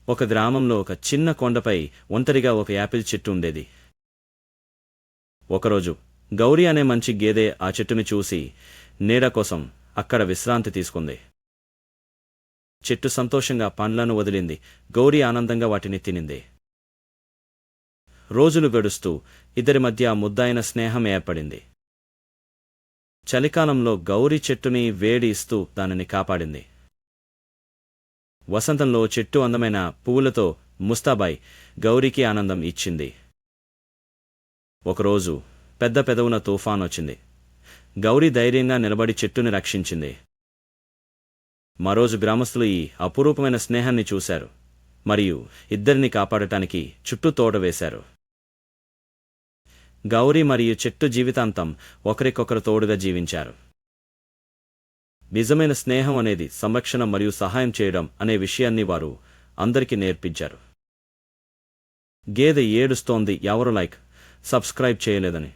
ఒక గ్రామంలో ఒక చిన్న కొండపై ఒంటరిగా ఒక యాపిల్ చెట్టు ఉండేది. ఒకరోజు గౌరీ అనే మంచి గేదె ఆ చెట్టుని చూసి నీడ కోసం అక్కడ విశ్రాంతి తీసుకుంది. చెట్టు సంతోషంగా పండ్లను వదిలింది. గౌరీ ఆనందంగా వాటిని తినింది. రోజులు గడుస్తూ ఇద్దరి మధ్య ముద్దైన స్నేహం ఏర్పడింది. చలికాలంలో గౌరీ చెట్టుని వేడి ఇస్తూ దానిని కాపాడింది. వసంతంలో చెట్టు అందమైన పువ్వులతో ముస్తాబాయ్ గౌరీకి ఆనందం ఇచ్చింది. ఒకరోజు పెద్ద పెదవున తుఫానొచ్చింది. గౌరీ ధైర్యంగా నిలబడి చెట్టుని రక్షించింది. మరోజు గ్రామస్తులు ఈ అపురూపమైన స్నేహాన్ని చూశారు మరియు ఇద్దరిని కాపాడటానికి చుట్టూ తోట వేశారు. గౌరీ మరియు చెట్టు జీవితాంతం ఒకరికొకరు తోడుగా జీవించారు. నిజమైన స్నేహం అనేది సంరక్షణ మరియు సహాయం చేయడం అనే విషయాన్ని వారు అందరికీ నేర్పించారు. గేదె ఏడుస్తోంది, ఎవరు సబ్స్క్రైబ్ చేయలేదని.